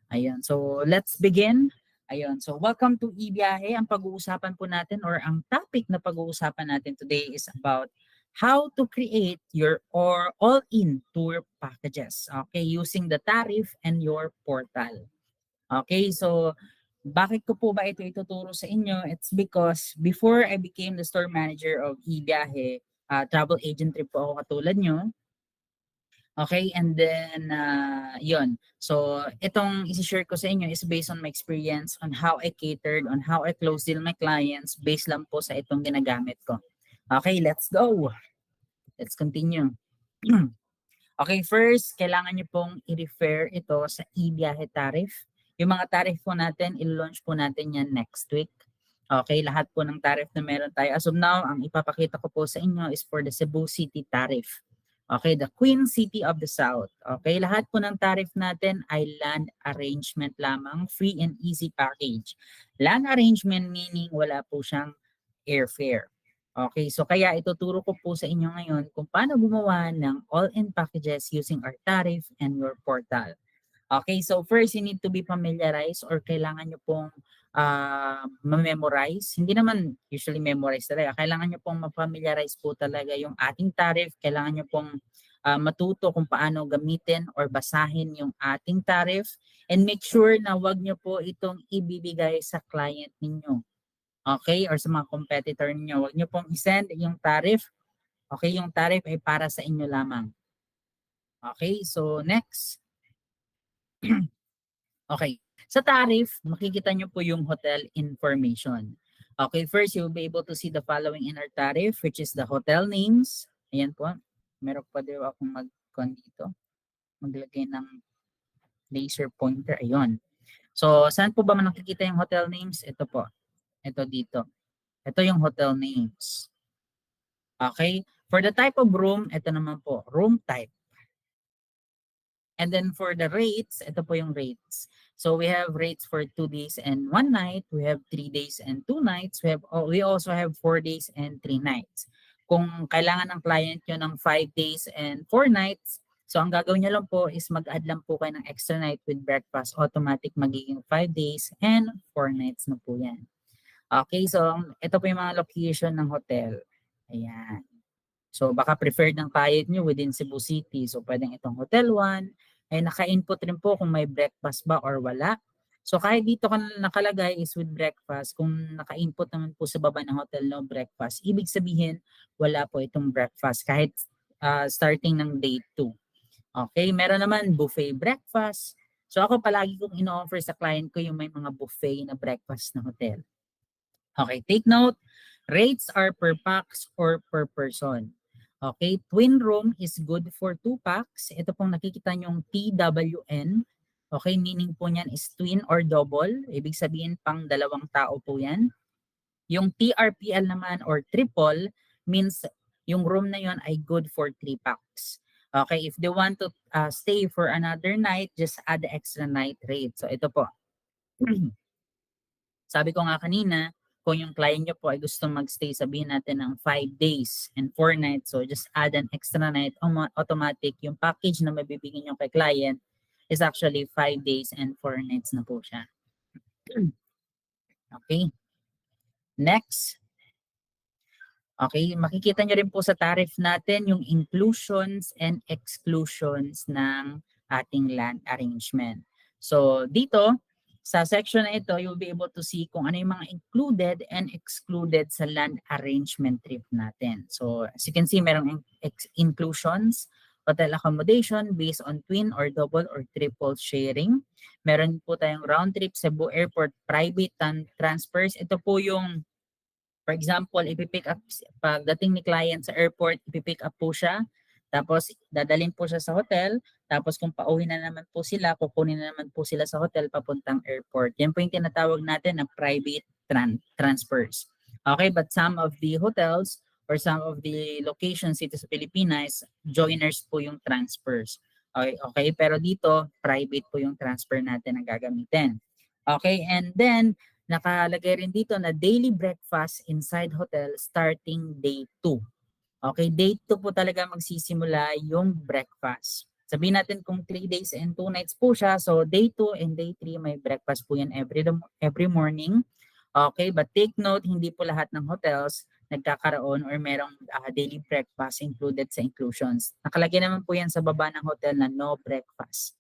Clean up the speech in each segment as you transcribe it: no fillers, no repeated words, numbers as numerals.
Ayun. So, let's begin. Ayun. So, welcome to eBiyahe. Ang pag-uusapan po natin or ang topic na pag-uusapan natin today is about how to create your or all-in tour packages. Okay, using the tariff and your portal. Okay, so bakit ko po ba ito ituturo sa inyo? It's because before I became the store manager of eBiyahe, travel agent rin po ako katulad nyo. Okay, and then yun. So itong isi-share ko sa inyo is based on my experience on how I catered, on how I close deal my clients based lang po sa itong ginagamit ko. Okay, let's go. Let's continue. Okay, first, kailangan nyo pong i-refer ito sa eBiyahe tariff. Yung mga tariff po natin, i-launch po natin yan next week. Okay, lahat po ng tariff na meron tayo. As of now, ang ipapakita ko po sa inyo is for the Cebu City tariff. Okay, the Queen City of the South. Okay, lahat po ng tariff natin ay land arrangement lamang, free and easy package. Land arrangement meaning wala po siyang airfare. Okay, so kaya ituturo ko po sa inyo ngayon kung paano gumawa ng all-in packages using our tariff and your portal. Okay, so first you need to be familiarized or kailangan nyo pong ma-memorize. Hindi naman usually memorize talaga. Kailangan nyo pong ma-familiarize po talaga yung ating tariff. Kailangan nyo pong matuto kung paano gamitin or basahin yung ating tariff. And make sure na wag nyo po itong ibibigay sa client ninyo. Okay, or sa mga competitor niyo, wag niyo pong i-send yung tariff. Okay, yung tariff ay para sa inyo lamang. Okay, so next. Okay, sa tariff, makikita niyo po yung hotel information. Okay, first you'll be able to see the following in our tariff, which is the hotel names. Ayan po. Meron pa din akong dito. Maglagay ng laser pointer. Ayun. So, saan po ba nakikita yung hotel names? Ito po. Ito dito. Ito yung hotel names. Okay? For the type of room, ito naman po, room type. And then for the rates, ito po yung rates. So we have rates for 2 days and 1 night. We have 3 days and 2 nights. We also have 4 days and 3 nights. Kung kailangan ng client nyo ng 5 days and 4 nights, so ang gagawin nyo lang po is mag-add lang po kayo ng extra night with breakfast. Automatic magiging 5 days and 4 nights na po yan. Okay, so ito po yung mga location ng hotel. Ayan. So baka preferred ng client nyo within Cebu City. So pwedeng itong Hotel 1. Ay naka-input rin po kung may breakfast ba or wala. So kahit dito ka nakalagay is with breakfast, kung naka-input naman po sa baba ng hotel no breakfast, ibig sabihin wala po itong breakfast kahit starting ng day 2. Okay, meron naman buffet breakfast. So ako palagi kong ino-offer sa client ko yung may mga buffet na breakfast na hotel. Okay, take note, rates are per pax or per person. Okay, twin room is good for 2 packs. Ito pong nakikita nyong TWN. Okay, meaning po niyan is twin or double. Ibig sabihin pang 2 tao po yan. Yung TRPL naman or triple means yung room na yon ay good for 3 packs. Okay, if they want to stay for another night, just add the extra night rate. So ito po. Sabi ko nga kanina, kung yung client nyo po ay gusto magstay, sabihin natin ng 5 days and 4 nights, so just add an extra night, automatic, yung package na mabibigyan nyo kay client is actually 5 days and 4 nights na po siya. Okay. Next. Okay, makikita nyo rin po sa tariff natin yung inclusions and exclusions ng ating land arrangement. So dito, sa section na ito, you'll be able to see kung ano yung mga included and excluded sa land arrangement trip natin. So as you can see, merong inclusions, hotel accommodation based on twin or double or triple sharing. Meron po tayong round trip Cebu Airport private transfers. Ito po yung, for example, ipipick up, pagdating ni client sa airport, ipipick up po siya. Tapos dadalhin po siya sa hotel, tapos kung pauwi na naman po sila, kukunin na naman po sila sa hotel papuntang airport. Yan po yung tinatawag natin na private transfers. Okay, but some of the hotels or some of the locations dito sa Pilipinas, joiners po yung transfers. Okay, pero dito, private po yung transfer natin ang gagamitin. Okay, and then, nakalagay rin dito na daily breakfast inside hotel starting day 2. Okay, day 2 po talaga magsisimula yung breakfast. Sabihin natin kung 3 days and 2 nights po siya. So day 2 and day 3 may breakfast po yan every morning. Okay, but take note, hindi po lahat ng hotels nagkakaroon or merong daily breakfast included sa inclusions. Nakalagay naman po yan sa baba ng hotel na no breakfast.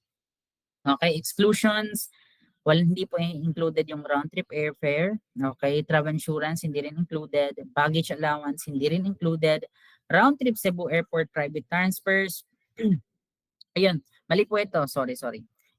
Okay, exclusions, well, hindi po included yung round trip airfare. Okay, travel insurance, hindi rin included. Baggage allowance, hindi rin included. Round trip Cebu Airport private transfers. Ayun, mali po ito. Sorry.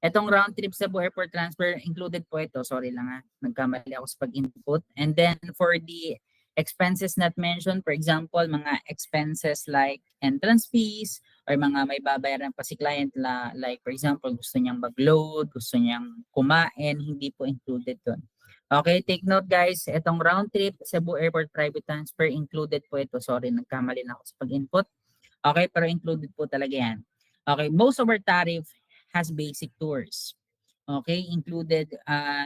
Etong round trip Cebu Airport transfer, included po ito. Sorry lang nagkamali ako sa pag-input. And then for the expenses not mentioned, for example, mga expenses like entrance fees or mga may babayaran pa si client like for example, gusto niyang mag-load, gusto niyang kumain, hindi po included doon. Okay, take note guys, itong round trip Cebu Airport private transfer, included po ito. Sorry, nagkamali na ako sa pag-input. Okay, pero included po talaga yan. Okay, most of our tariff has basic tours. Okay, included,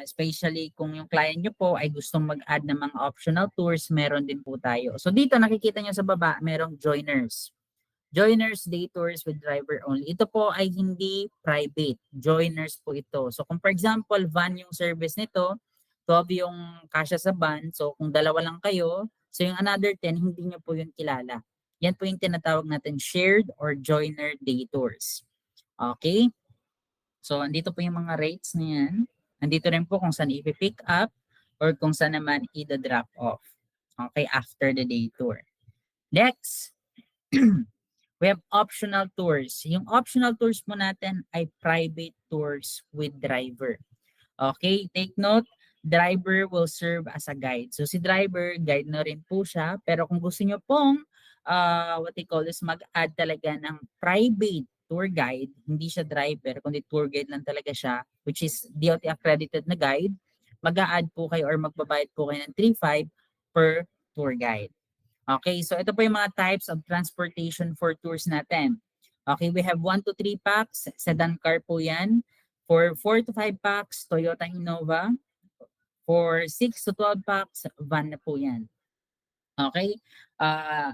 especially kung yung client nyo po ay gustong mag-add ng mga optional tours, meron din po tayo. So dito nakikita nyo sa baba, merong joiners. Joiners day tours with driver only. Ito po ay hindi private. Joiners po ito. So kung for example, van yung service nito, 12 yung kasya sa van. So kung dalawa lang kayo, so yung another 10, hindi nyo po yun kilala. Yan po yung tinatawag natin shared or joiner day tours. Okay? So, andito po yung mga rates na yan. Andito rin po kung saan i-pick up or kung saan naman i-drop off. Okay, after the day tour. Next, we have optional tours. Yung optional tours mo natin ay private tours with driver. Okay, take note, driver will serve as a guide. So, si driver, guide na rin po siya. Pero kung gusto nyo pong, what they call this, mag-add talaga ng private tour guide, hindi siya driver, kundi tour guide lang talaga siya, which is DOT accredited na guide, mag-a-add po kayo or magbabayad po kayo ng 3.5 per tour guide. Okay, so ito po yung mga types of transportation for tours natin. Okay, we have 1 to 3 packs, sedan car po yan. For 4 to 5 packs, Toyota Innova. For 6 to 12 packs, van na po yan. Okay,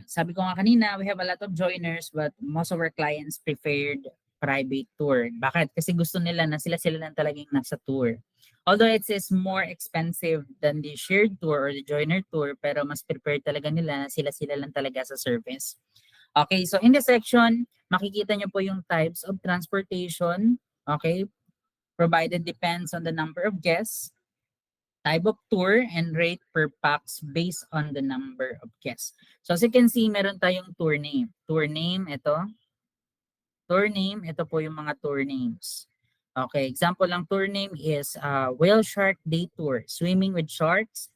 sabi ko nga kanina, we have a lot of joiners but most of our clients preferred private tour. Bakit? Kasi gusto nila na sila lang talagang nasa tour. Although it is more expensive than the shared tour or the joiner tour, pero mas prepared talaga nila na sila lang talaga sa service. Okay, so in this section, makikita nyo po yung types of transportation. Okay, provided depends on the number of guests, type of tour, and rate per pax based on the number of guests. So as you can see, meron tayong tour name. Tour name, ito. Tour name, ito po yung mga tour names. Okay, example lang tour name is Whale Shark Day Tour, swimming with sharks.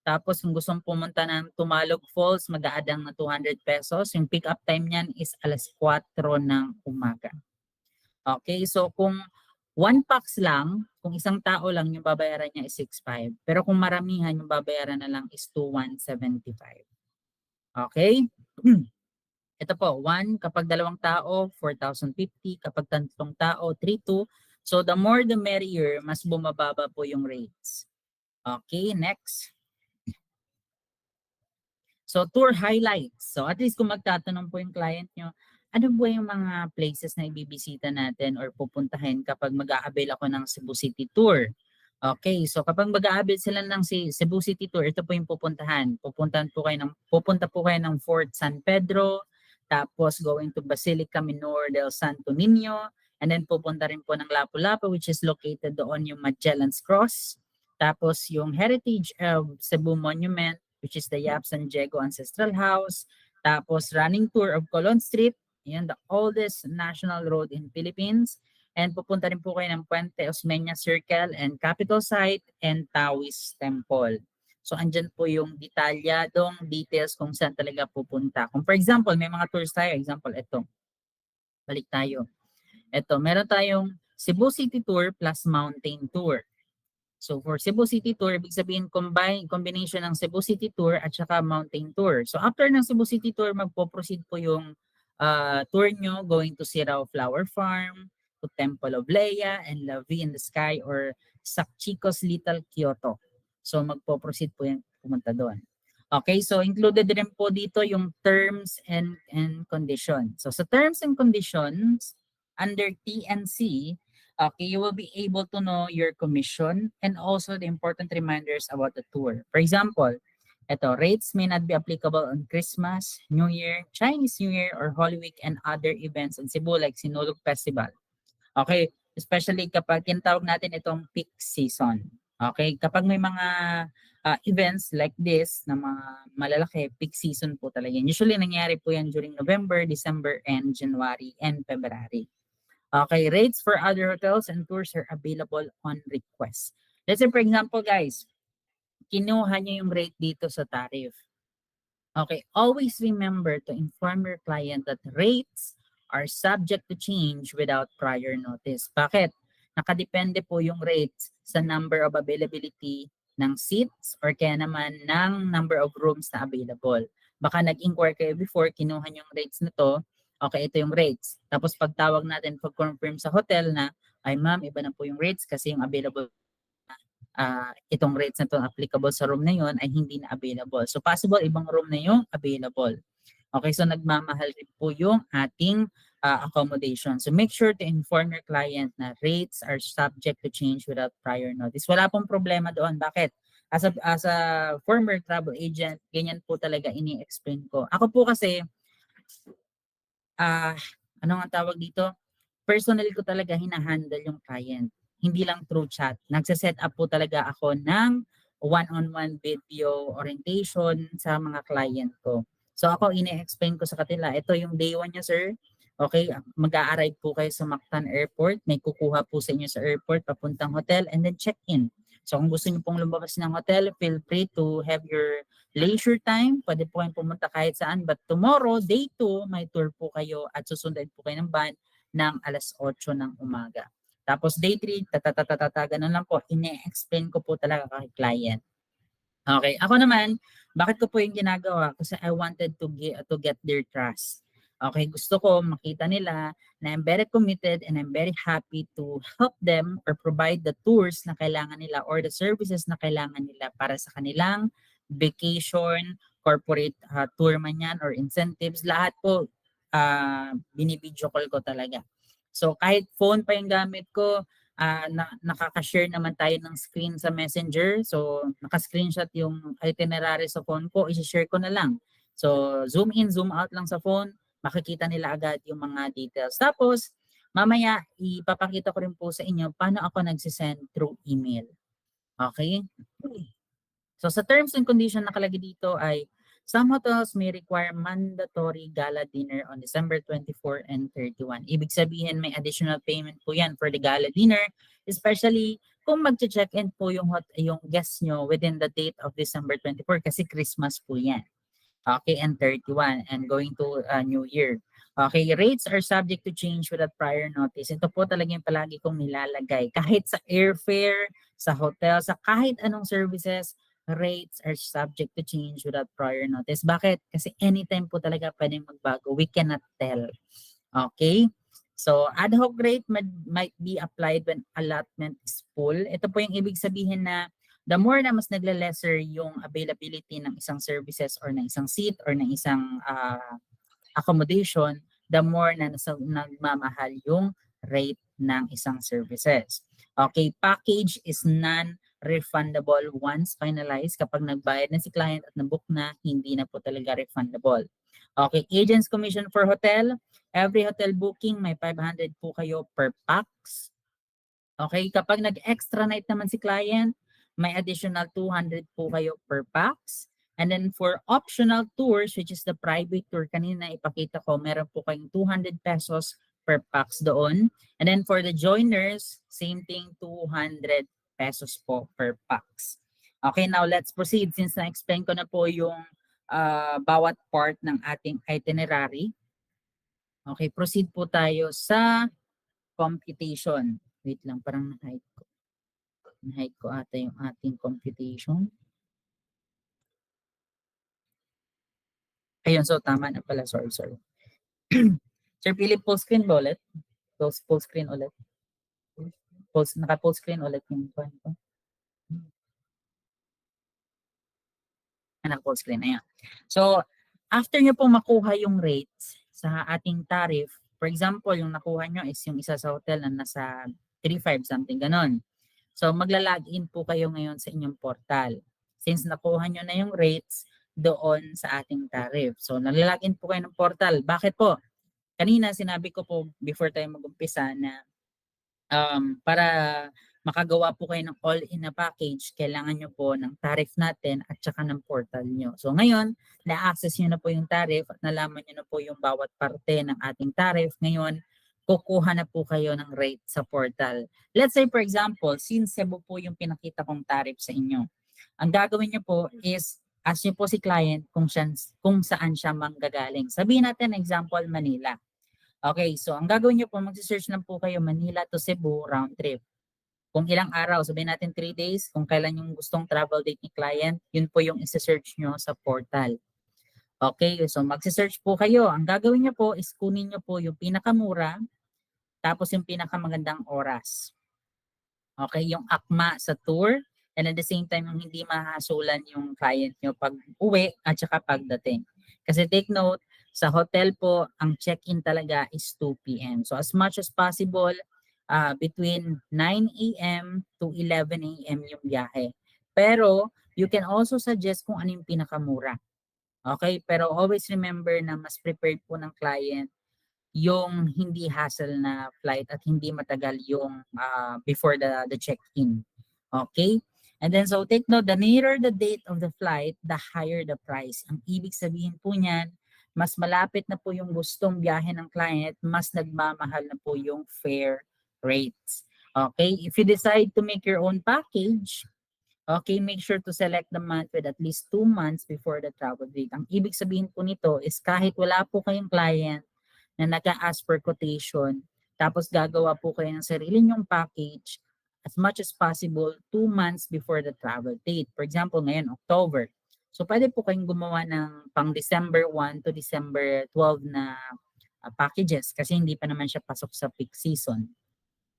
Tapos kung gustong pumunta ng Tumalog Falls, mag-aadang na 200 pesos. Yung pick up time niyan is alas 4 ng umaga. Okay, so kung 1 pax lang, kung isang tao lang yung babayaran niya is 6.5. Pero kung maramihan yung babayaran na lang is 2,175. Okay? Ito po, 1 kapag 2 tao, 4,050. Kapag 3 tao, 3,200. So the more the merrier, mas bumababa po yung rates. Okay, next. So tour highlights. So at least kung magtatanong po yung client nyo, ano po yung mga places na ibibisita natin or pupuntahin kapag mag-a-avail ako ng Cebu City Tour? Okay, so kapag mag-a-avail sila ng Cebu City Tour, ito po yung pupuntahan. Pupunta po kayo ng Fort San Pedro, tapos going to Basilica Minor del Santo Niño, and then pupunta rin po ng Lapu-Lapu, which is located doon yung Magellan's Cross. Tapos yung Heritage of Cebu Monument, which is the Yap San Diego Ancestral House. Tapos running tour of Colon Street, yan, the oldest national road in Philippines. And pupunta rin po kayo ng Puente Osmeña Circle and Capitol Site and Taoist Temple. So andyan po yung detalyadong details kung saan talaga pupunta. Kung for example, may mga tours tayo. Example, ito. Balik tayo. Ito, meron tayong Cebu City Tour plus Mountain Tour. So for Cebu City Tour, ibig sabihin combination ng Cebu City Tour at saka Mountain Tour. So after ng Cebu City Tour, magpo-proceed po yung tour nyo going to Sirao Flower Farm, to Temple of Leia, and La Vie in the Sky or Sakchikos Little Kyoto. So magpo-proceed po yung pumunta doon. Okay, so included rin po dito yung terms and conditions. So sa terms and conditions, under TNC, okay, you will be able to know your commission and also the important reminders about the tour. For example, ito, rates may not be applicable on Christmas, New Year, Chinese New Year, or Holy Week and other events in Cebu like Sinulog Festival. Okay, especially kapag tinatawag natin itong peak season. Okay, kapag may mga events like this na mga malalaki, peak season po talaga. Usually nangyari po yan during November, December, and January and February. Okay, rates for other hotels and tours are available on request. Let's say for example guys, kinuha niyo yung rate dito sa tariff. Okay, always remember to inform your client that rates are subject to change without prior notice. Bakit? Nakadepende po yung rates sa number of availability ng seats or kaya naman ng number of rooms na available. Baka nag-inquire kayo before, kinuha yung rates na to, okay, ito yung rates. Tapos pagtawag natin, pag-confirm sa hotel na, ay ma'am, iba na po yung rates kasi yung available itong rates na itong applicable sa room na yon ay hindi na available. So possible ibang room na yung available. Okay, so nagmamahal rin po yung ating accommodation. So make sure to inform your client na rates are subject to change without prior notice. Wala pong problema doon. Bakit? As a former travel agent, ganyan po talaga ini-explain ko. Ako po kasi, ano nga tawag dito? Personally ko talaga hinahandle yung client. Hindi lang through chat. Nagse-set up po talaga ako ng one-on-one video orientation sa mga client ko. So ako ine-explain ko sa kanila, ito yung day 1 niya sir. Okay, mag-a-arrive po kayo sa Mactan Airport. May kukuha po sa inyo sa airport, papuntang hotel, and then check-in. So kung gusto niyo pong lumabas ng hotel, feel free to have your leisure time. Pwede po kayong pumunta kahit saan. But tomorrow, day 2, may tour po kayo at susundan po kayo ng van ng alas 8 ng umaga. Tapos day 3, ganun lang po, ine-explain ko po talaga kay client. Okay, ako naman, bakit ko po yung ginagawa? Kasi I wanted to get their trust. Okay, gusto ko makita nila na I'm very committed and I'm very happy to help them or provide the tours na kailangan nila or the services na kailangan nila para sa kanilang vacation, corporate tour man yan or incentives, lahat po binibideo call ko talaga. So kahit phone pa yung gamit ko, nakaka-share naman tayo ng screen sa Messenger. So naka-screenshot yung itinerary sa phone ko, i-share ko na lang. So zoom in, zoom out lang sa phone, makikita nila agad yung mga details. Tapos mamaya ipapakita ko rin po sa inyo paano ako nagsisend through email. Okay? So sa terms and condition nakalagay dito ay some hotels may require mandatory gala dinner on December 24 and 31. Ibig sabihin may additional payment po yan for the gala dinner, especially kung mag-check-in po yung guests nyo within the date of December 24 kasi Christmas po yan. Okay, and 31 and going to New Year. Okay, rates are subject to change without prior notice. Ito po talaga yung palagi kong nilalagay. Kahit sa airfare, sa hotel, sa kahit anong services, rates are subject to change without prior notice. Bakit? Kasi anytime po talaga pwedeng magbago. We cannot tell. Okay? So, ad hoc rate might be applied when allotment is full. Ito po yung ibig sabihin na the more na mas nagle-lesser yung availability ng isang services or ng isang seat or ng isang accommodation, the more na nagmamahal yung rate ng isang services. Okay, package is non-refundable once finalized. Kapag nagbayad na si client at nabook na, hindi na po talaga refundable. Okay, agent's commission for hotel. Every hotel booking, may 500 po kayo per pax. Okay, kapag nag-extra night naman si client, may additional 200 po kayo per pax. And then for optional tours, which is the private tour, kanina ipakita ko, meron po kayong 200 pesos per pax doon. And then for the joiners, same thing, 200 pesos po per pax. Okay, now let's proceed. Since na-explain ko na po yung bawat part ng ating itinerary. Okay, proceed po tayo sa computation. Wait lang, parang na-hide ko. Na-hide ko ata yung ating computation. Ayun, so tama na pala. Sorry. Sir Philip, full screen ba ulit? Full screen ulit. Naka-full screen ulit yung phone ko. Naka-full screen. Ayan. So, after nyo po makuha yung rates sa ating tariff, For example, yung nakuha nyo is yung isa sa hotel na nasa 3.5 something ganon. So magla-login po kayo ngayon sa inyong portal. Since nakuha nyo na yung rates doon sa ating tariff. So nagla-login po kayo ng portal. Bakit po? Kanina sinabi ko po before tayo mag-umpisa na para makagawa po kayo ng all-in na package, kailangan nyo po ng tariff natin at saka ng portal nyo. So ngayon, na-access nyo na po yung tariff at nalaman nyo na po yung bawat parte ng ating tariff. Ngayon, kukuha na po kayo ng rate sa portal. Let's say for example, since Cebu po yung pinakita kong tariff sa inyo, ang gagawin nyo po is ask nyo po si client kung saan siya manggagaling. Sabihin natin example, Manila. Okay, so ang gagawin nyo po, mag-search lang po kayo Manila to Cebu round trip. Kung ilang araw, sabihin natin 3 days, kung kailan yung gustong travel date ni client, yun po yung isa-search nyo sa portal. Okay, so mag-search po kayo. Ang gagawin nyo po is kunin nyo po yung pinakamura, tapos yung pinakamagandang oras. Okay, yung akma sa tour, and at the same time, yung hindi mahasulan yung client nyo pag uwi at saka pagdating. Kasi take note, sa hotel po, ang check-in talaga is 2 p.m. So as much as possible, between 9 a.m. to 11 a.m. yung biyahe. Pero you can also suggest kung ano yung pinakamura. Okay? Pero always remember na mas prepared po ng client yung hindi hassle na flight at hindi matagal yung before the check-in. Okay? And then so take note, the nearer the date of the flight, the higher the price. Ang ibig sabihin po niyan, mas malapit na po yung gustong biyahe ng client, mas nagmamahal na po yung fare rates. Okay? If you decide to make your own package, okay, make sure to select the month with at least 2 months before the travel date. Ang ibig sabihin po nito is kahit wala po kayong client na nag-a-ask for quotation, tapos gagawa po kayo ng sarili nyong package, as much as possible 2 months before the travel date. For example, ngayon, October. So, pwede po kayong gumawa ng pang December 1 to December 12 na packages kasi hindi pa naman siya pasok sa peak season.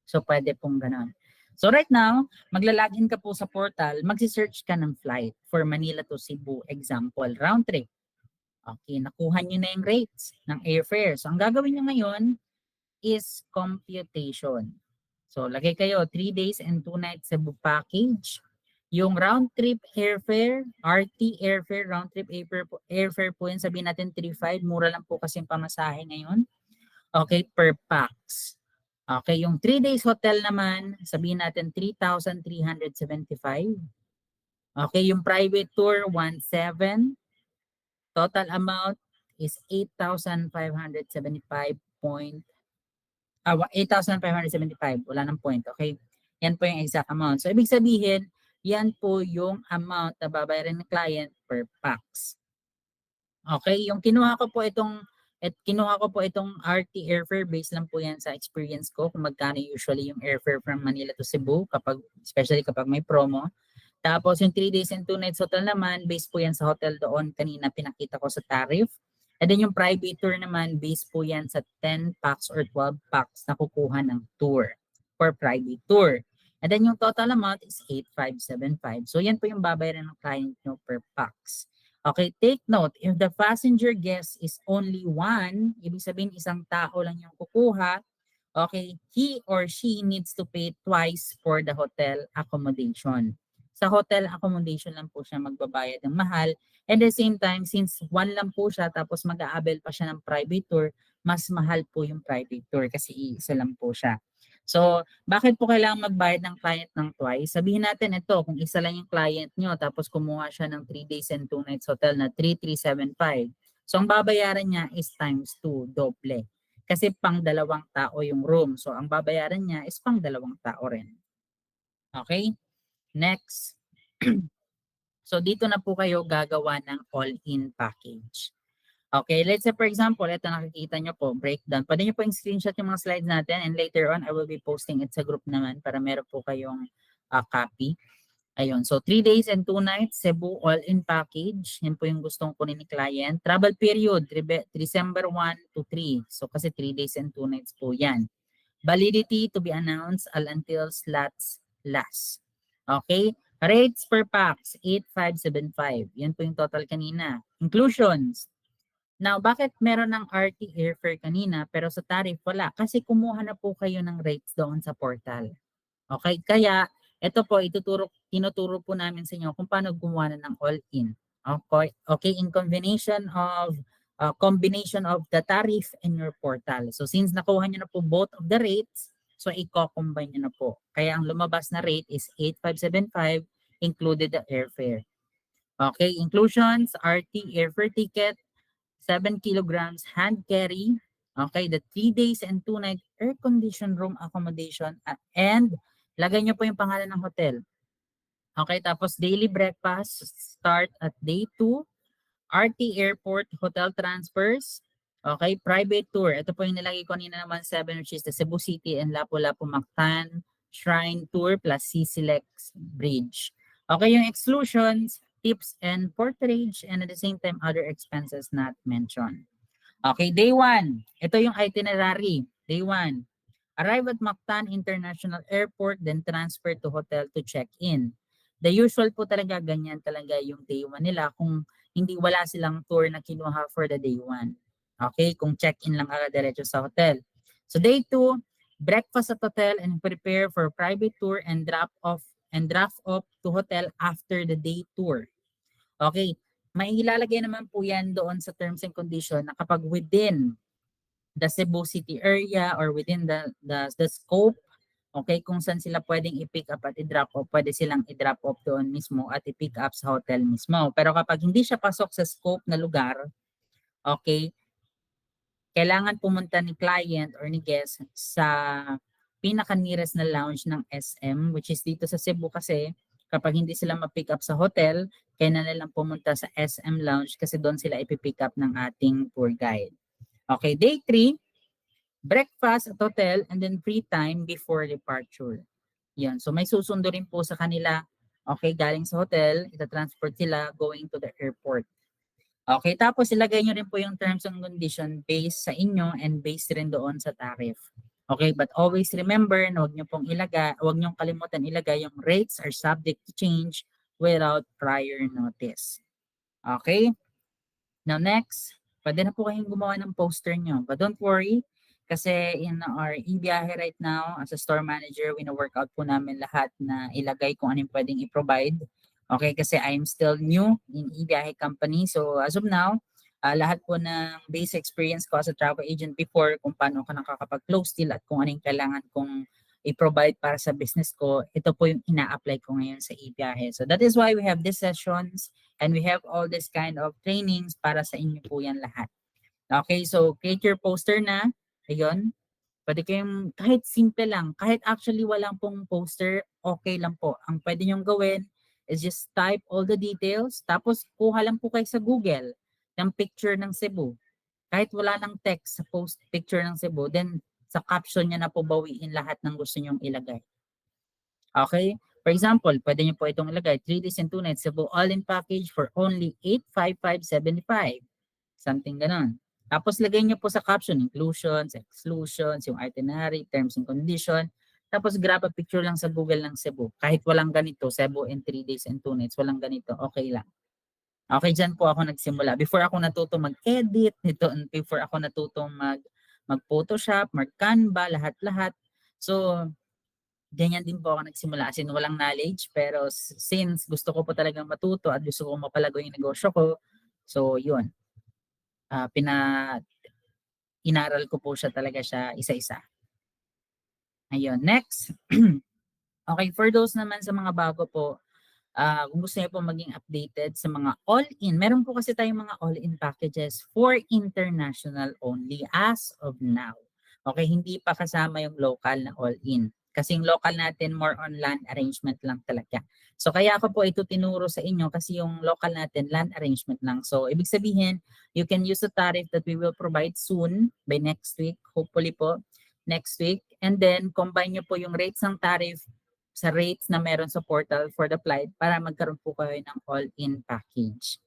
So, pwede pong ganon. So, right now, maglalagin ka po sa portal, magsi-search ka ng flight for Manila to Cebu, example, round trip. Okay, nakuha nyo na yung rates ng airfare. So, ang gagawin nyo ngayon is computation. So, lagay kayo 3 days and 2 nights Cebu package. Yung round trip airfare, RT airfare, round trip airfare po yun, sabihin natin 3.5, mura lang po kasi yung pamasahe ngayon. Okay, per pax. Okay, yung 3 days hotel naman, sabihin natin 3,375. Okay, yung private tour, 1,700. Total amount is 8,575 point 8,575, wala nang point, okay? Yan po yung exact amount. So, ibig sabihin, yan po yung amount na babayaran ng client per pax. Okay, yung kinuha ko po itong RT airfare, based lang po yan sa experience ko kung magkano usually yung airfare from Manila to Cebu, especially kapag may promo. Tapos yung 3 days and 2 nights hotel naman, based po yan sa hotel doon kanina pinakita ko sa tariff. And then yung private tour naman, based po yan sa 10 packs or 12 packs na kukuha ng tour for private tour. And then yung total amount is 8,575. So yan po yung babayaran ng client nyo per packs. Okay, take note, if the passenger guest is only one, ibig sabihin isang tao lang yung kukuha, okay, he or she needs to pay twice for the hotel accommodation. Sa hotel accommodation lang po siya magbabayad ng mahal. And at the same time, since one lang po siya, tapos mag-a-avail pa siya ng private tour, mas mahal po yung private tour kasi isa lang po siya. So, bakit po kailangan magbayad ng client ng twice? Sabihin natin ito, kung isa lang yung client nyo, tapos kumuha siya ng 3 days and 2 nights hotel na 3,375. So, ang babayaran niya is times 2, doble. Kasi pang 2 tao yung room. So, ang babayaran niya is pang 2 tao rin. Okay? Next. So, dito na po kayo gagawa ng all-in package. Okay, let's say for example, ito nakikita nyo po, breakdown. Pwede nyo po yung screenshot yung mga slides natin and later on, I will be posting it sa group naman para meron po kayong copy. Ayun, so 3 days and 2 nights, Cebu all-in package. Yan po yung gustong kunin ni client. Travel period, December 1 to 3. So kasi 3 days and 2 nights po yan. Validity to be announced until slots last. Okay, rates per pax, 8,575. Yan po yung total kanina. Inclusions, Now, bakit meron ng RT airfare kanina pero sa tariff wala? Kasi kumuha na po kayo ng rates doon sa portal. Okay, kaya ito po tinuturo po namin sa inyo kung paano gumawa na ng all-in. Okay, in combination of the tariff and your portal. So since nakuha niyo na po both of the rates, so i-combine niyo na po. Kaya ang lumabas na rate is 8,575 included the airfare. Okay, inclusions, RT airfare ticket, 7 kilograms hand carry, okay, the 3 days and 2 night air-conditioned room accommodation, and lagay nyo po yung pangalan ng hotel. Okay, tapos daily breakfast start at day 2, RT airport hotel transfers, okay, private tour. Ito po yung nilagay ko kanina naman 7, which is the Cebu City and Lapu-Lapu Mactan Shrine Tour plus C-Select Bridge. Okay, yung exclusions, tips and porterage, and at the same time other expenses not mentioned. Okay, day 1. Ito yung itinerary. Day 1. Arrive at Mactan International Airport, then transfer to hotel to check-in. The usual po talaga, ganyan talaga yung day 1 nila kung hindi wala silang tour na kinuha for the day 1. Okay, kung check-in lang agad diretso sa hotel. So day 2, breakfast at hotel and prepare for private tour and drop off to hotel after the day tour. Okay, may ilalagay naman po yan doon sa terms and condition na kapag within the Cebu City area or within the scope, okay, kung saan sila pwedeng i-pick up at i-drop off, pwede silang i-drop off doon mismo at i-pick up sa hotel mismo. Pero kapag hindi siya pasok sa scope na lugar, okay, kailangan pumunta ni client or ni guest sa pinaka-nearest na lounge ng SM, which is dito sa Cebu kasi kapag hindi sila ma-pick up sa hotel, kaya na nilang pumunta sa SM lounge kasi doon sila ipipick up ng ating tour guide. Okay, day 3, breakfast at hotel and then free time before departure. Yan. So may susundo rin po sa kanila. Okay, galing sa hotel, ita-transport sila going to the airport. Okay, tapos ilagay nyo rin po yung terms and condition based sa inyo and based rin doon sa tariff. Okay, but always remember na huwag nyo kalimutan ilagay yung rates are subject to change without prior notice. Okay, now next, pwede na po kayong gumawa ng poster nyo. But don't worry, kasi in our eBiyahe right now, as a store manager, wina-workout po namin lahat na ilagay kung anong pwedeng i-provide. Okay, kasi I'm still new in eBiyahe company. So as of now, lahat po ng base experience ko as a travel agent before, kung paano ka nakakapag-close deal at kung anong kailangan kong i-provide para sa business ko, ito po yung ina-apply ko ngayon sa eBiyahe. So that is why we have these sessions and we have all this kind of trainings para sa inyo po yan lahat. Okay, so create your poster na. Ayun. Pwede kayong kahit simple lang, kahit actually walang pong poster, okay lang po. Ang pwede nyong gawin is just type all the details, tapos kuha lang po kayo sa Google ng picture ng Cebu. Kahit wala ng text sa post picture ng Cebu, then sa caption niya na po bawiin lahat ng gusto nyong ilagay. Okay? For example, pwede nyo po itong ilagay, 3 days and 2 nights Cebu all-in package for only 85575. Something ganon. Tapos lagay nyo po sa caption, inclusions, exclusions, yung itinerary, terms and condition. Tapos grab a picture lang sa Google ng Cebu. Kahit walang ganito, Cebu in 3 days and 2 nights, walang ganito, okay lang. Okay, dyan po ako nagsimula. Before ako natuto mag-edit, before ako natuto mag-Photoshop, mag-Canva, lahat-lahat. So, ganyan din po ako nagsimula. As in, walang knowledge. Pero since gusto ko po talagang matuto at gusto ko mapalago yung negosyo ko, so yun. Inaral ko po siya talaga siya isa-isa. Ayun, next. Okay, for those naman sa mga bago po, kung gusto niyo po maging updated sa mga all-in, meron po kasi tayong mga all-in packages for international only as of now. Okay, hindi pa kasama yung local na all-in. Kasi yung local natin, more on land arrangement lang talaga. So kaya ako po ito tinuro sa inyo kasi yung local natin, land arrangement lang. So ibig sabihin, you can use the tariff that we will provide soon by next week, hopefully po next week. And then combine nyo po yung rates ng tariff sa rates na meron sa portal for the flight para magkaroon po kayo ng all-in package.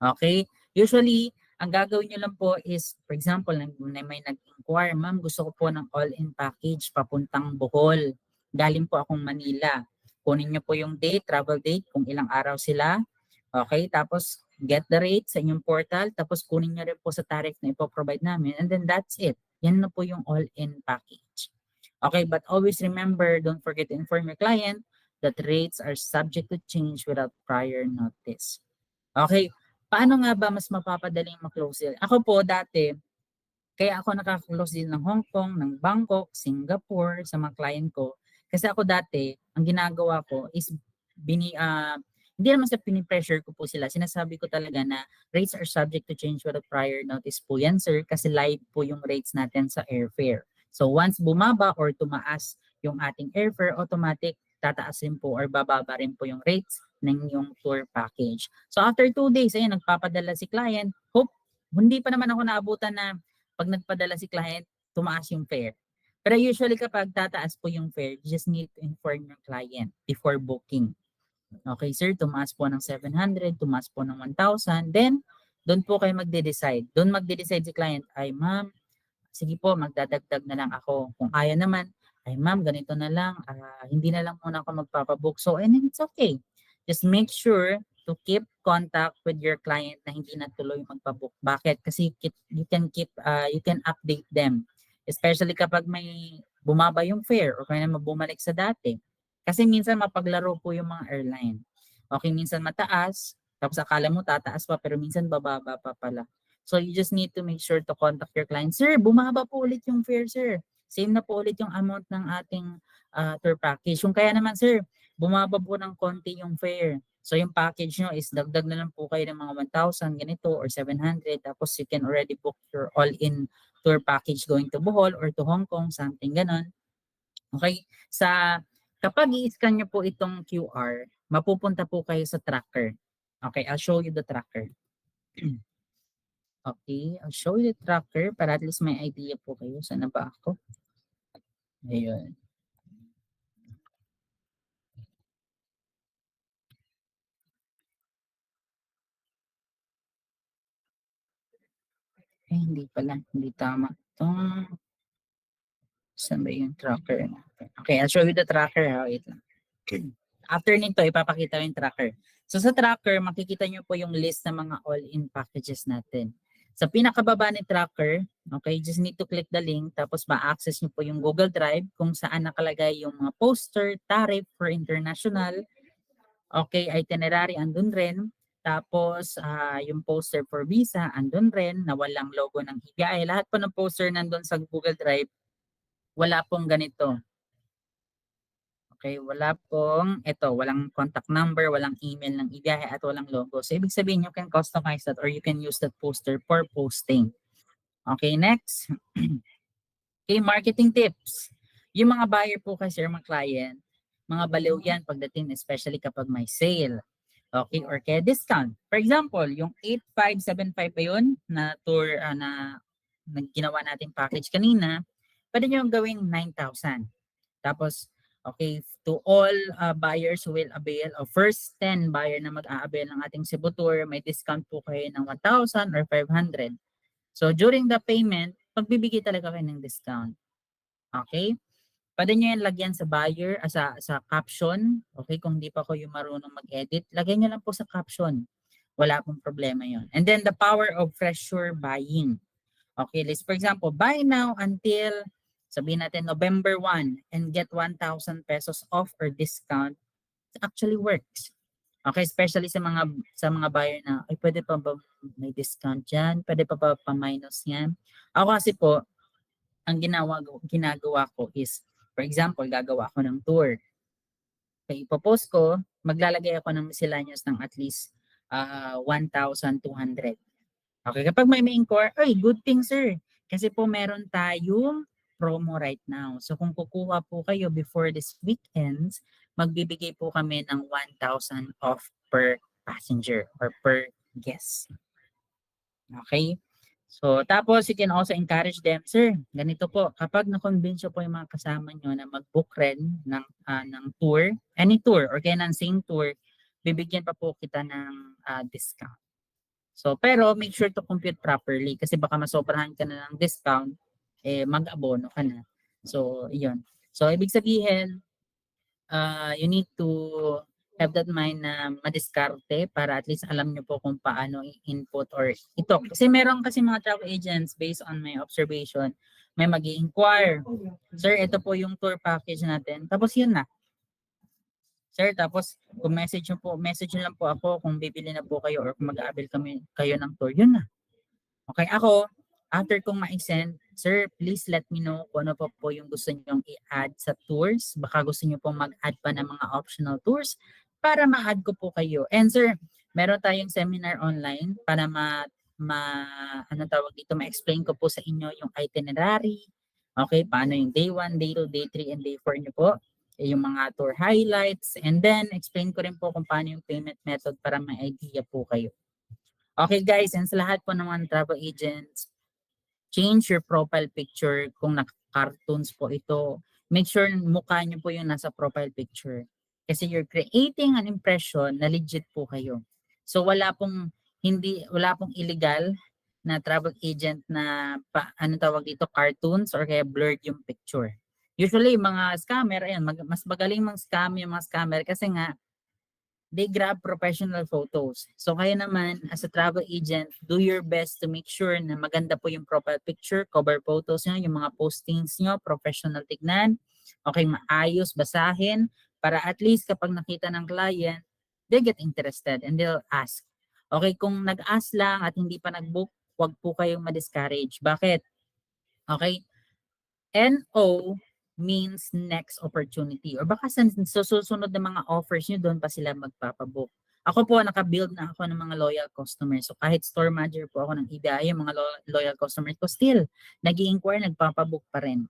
Okay? Usually, ang gagawin nyo lang po is, for example, may nag-inquire, ma'am, gusto ko po ng all-in package papuntang Bohol. Galing po akong Manila. Kunin nyo po yung date, travel date, kung ilang araw sila. Okay? Tapos, get the rate sa inyong portal, tapos kunin nyo rin po sa tariff na ipoprovide namin, and then that's it. Yan na po yung all-in package. Okay, but always remember, don't forget to inform your client that rates are subject to change without prior notice. Okay, paano nga ba mas mapapadali yung ma-close deal? Ako po dati, kaya ako nakaka-close deal ng Hong Kong, ng Bangkok, Singapore sa mga client ko. Kasi ako dati, ang ginagawa ko is hindi naman sa pinipressure ko po sila. Sinasabi ko talaga na rates are subject to change without prior notice po yan, sir, kasi live po yung rates natin sa airfare. So once bumaba or tumaas yung ating airfare, automatic tataas rin po or bababa rin po yung rates ng yung tour package. So after 2 days, ayun, nagpapadala si client. Hindi pa naman ako naabutan na pag nagpadala si client, tumaas yung fare. Pero usually kapag tataas po yung fare, you just need to inform your client before booking. Okay, sir, tumaas po ng 700, tumaas po ng 1,000. Then, doon po kayo magde-decide. Doon magde-decide si client, ay ma'am, sige po, magdadagdag na lang ako. Kung ayaw naman, ay ma'am, ganito na lang, hindi na lang muna ako magpapabook. So, and it's okay. Just make sure to keep contact with your client na hindi na tuloy magpabook. Bakit? Kasi you can update them. Especially kapag may bumaba yung fare o kaya bumalik sa dati. Kasi minsan mapaglaro po yung mga airline. Okay, minsan mataas, tapos akala mo tataas pa, pero minsan bababa pa pala. So you just need to make sure to contact your client. Sir, bumaba po ulit yung fare, sir. Same na po ulit yung amount ng ating tour package. Yung kaya naman, sir, bumaba po ng konti yung fare. So yung package nyo is dagdag na lang po kayo ng mga 1,000 ganito or 700. Tapos you can already book your all-in tour package going to Bohol or to Hong Kong, something ganon. Okay? Kapag i-scan nyo po itong QR, mapupunta po kayo sa tracker. Okay, I'll show you the tracker. Okay, I'll show you the tracker para at least may idea po kayo. Saan na ba ako? Ayun. Hindi pala. Hindi tama. Saan ba yung tracker natin? Okay, I'll show you the tracker. Wait lang. After nito, ipapakita yung tracker. So sa tracker, makikita nyo po yung list ng mga all-in packages natin. Sa pinakababa ni tracker, okay, just need to click the link, tapos ma-access nyo po yung Google Drive kung saan nakalagay yung mga poster, tariff for international, okay, itinerary, andun rin. Tapos yung poster for visa, andun rin, na walang logo ng higaay. Lahat po ng poster nandun sa Google Drive, wala pong ganito. Okay, walang contact number, walang email ng ibiyahe at walang logo. So ibig sabihin you can customize that or you can use that poster for posting. Okay, next. Okay, marketing tips. Yung mga buyer po kasi mga client, mga baliw yan pagdating especially kapag may sale. Okay, or kaya discount. For example, yung 8,575 pa yun na tour na ginawa natin package kanina, pwede nyo gawing 9,000. Tapos, okay, to all buyers who will avail, o first 10 buyer na mag-a-avail ng ating Cebu Tour, may discount po kayo ng 1,000 or 500. So, during the payment, pagbibigay talaga kayo ng discount. Okay? Pwede nyo yan lagyan sa buyer, sa caption. Okay, kung hindi pa kayo marunong mag-edit, lagay nyo lang po sa caption. Wala pong problema yon. And then, the power of fresher buying. Okay, let's for example, buy now until sabihin natin November 1 and get 1,000 pesos off or discount. It actually works. Okay, especially sa mga buyer na ay pwede pa ba may discount diyan? Pwede pa ba pa-minus yan? Ako kasi po ang ginagawa ko is for example, gagawa ako ng tour. Okay, ipopost ko, maglalagay ako ng miscellaneous ng at least 1,200. Okay, kapag may inquire, ay, good thing sir. Kasi po meron tayong promo right now. So kung kukuha po kayo before this weekends, magbibigay po kami ng 1,000 off per passenger or per guest. Okay? So tapos you can also encourage them, sir, ganito po, kapag na-convince po yung mga kasama nyo na mag-book rin ng tour, any tour or kaya ng same tour, bibigyan pa po kita ng discount. So, pero make sure to compute properly kasi baka masobrahan ka na ng discount, mag-abono ka na. So, yun. So, ibig sabihin, you need to have that mind na madiskarte para at least alam nyo po kung paano i-input or ito. Kasi meron kasi mga travel agents based on my observation, may mag-i-inquire. Sir, ito po yung tour package natin. Tapos yun na. Sir, tapos kung message nyo lang po ako kung bibili na po kayo or kung mag-aabil kayo ng tour. Yun na. Okay, ako, after kong ma-send, sir, please let me know kung ano pa po yung gusto niyo i-add sa tours. Baka gusto niyo pong mag-add pa ng mga optional tours para ma-add ko po kayo. And sir, meron tayong seminar online para ano tawag dito, ma-explain ko po sa inyo yung itinerary. Okay, paano yung day 1, day 2, day 3, and day 4 niyo po. Yung mga tour highlights. And then, explain ko rin po kung paano yung payment method para may idea po kayo. Okay guys, and sa lahat po ng mga travel agents, change your profile picture kung naka-cartoons po ito. Make sure mukha nyo po yung nasa profile picture. Kasi you're creating an impression na legit po kayo. So wala pong illegal na travel agent na ano tawag dito, cartoons or kaya blurred yung picture. Usually mga scammer, ayan, mas magaling mang scam yung mga scammer kasi nga they grab professional photos. So kayo naman, as a travel agent, do your best to make sure na maganda po yung profile picture, cover photos nyo, yung mga postings nyo, professional tignan. Okay, maayos, basahin, para at least kapag nakita ng client, they get interested and they'll ask. Okay, kung nag-ask lang at hindi pa nag-book, wag po kayong ma-discourage. Bakit? Okay, NO means next opportunity or baka sa susunod na mga offers nyo, doon pa sila magpapabook. Ako po, naka-build na ako ng mga loyal customers. So kahit store manager po ako ng IBI, yung mga loyal customers ko still, nag-i-inquire, nagpapabook pa rin.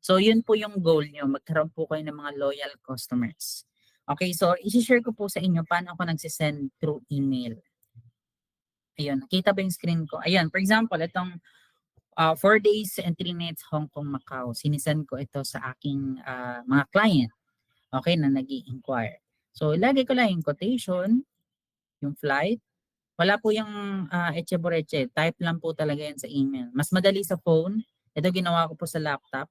So yun po yung goal nyo, magkaroon po kayo ng mga loyal customers. Okay, so isi-share ko po sa inyo paano ako nagsisend through email. Ayun, nakita ba yung screen ko? Ayun, for example, itong 4 days and 3 nights Hong Kong, Macau. Sinisend ko ito sa aking mga client, okay, na nag-i-inquire. So, ilagay ko lang yung quotation, yung flight. Wala po yung etche-boreche. Type lang po talaga yan sa email. Mas madali sa phone. Ito ginawa ko po sa laptop.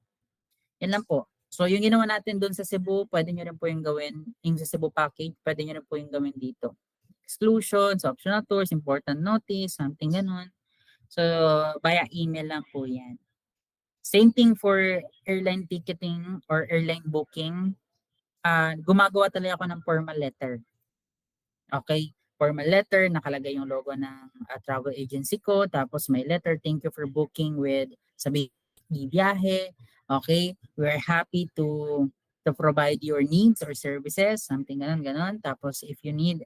Yan lang po. So, yung ginawa natin doon sa Cebu, pwede nyo rin po yung gawin. Yung sa Cebu package, pwede nyo rin po yung gawin dito. Exclusions, optional tours, important notice, something ganun. So, via email lang po yan. Same thing for airline ticketing or airline booking. Gumagawa talaga ako ng formal letter. Okay? Formal letter, nakalagay yung logo ng travel agency ko. Tapos may letter, thank you for booking with sabi biyahe. Okay? We're happy to provide your needs or services. Something ganon. Tapos if you need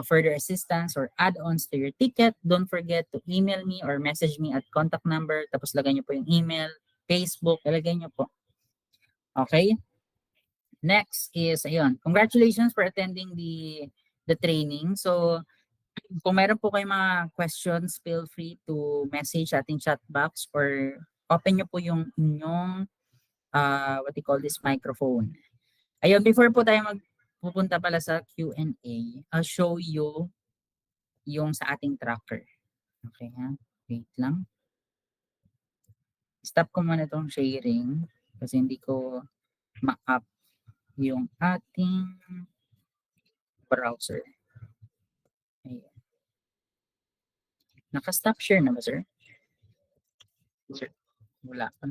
further assistance or add-ons to your ticket, don't forget to email me or message me at contact number. Tapos lagay nyo po yung email, Facebook, ilagay nyo po. Okay? Next is, ayun, congratulations for attending the training. So, kung meron po kayong mga questions, feel free to message ating chat box or open nyo po yung inyong, what you call this, microphone. Ayun, before po tayo pupunta pala sa Q&A, I'll show you yung sa ating tracker. Okay ha? Wait lang. Stop ko muna itong sharing kasi hindi ko ma-up yung ating browser. Ayan. Naka-stop share na ba, sir? Sir, wala pa.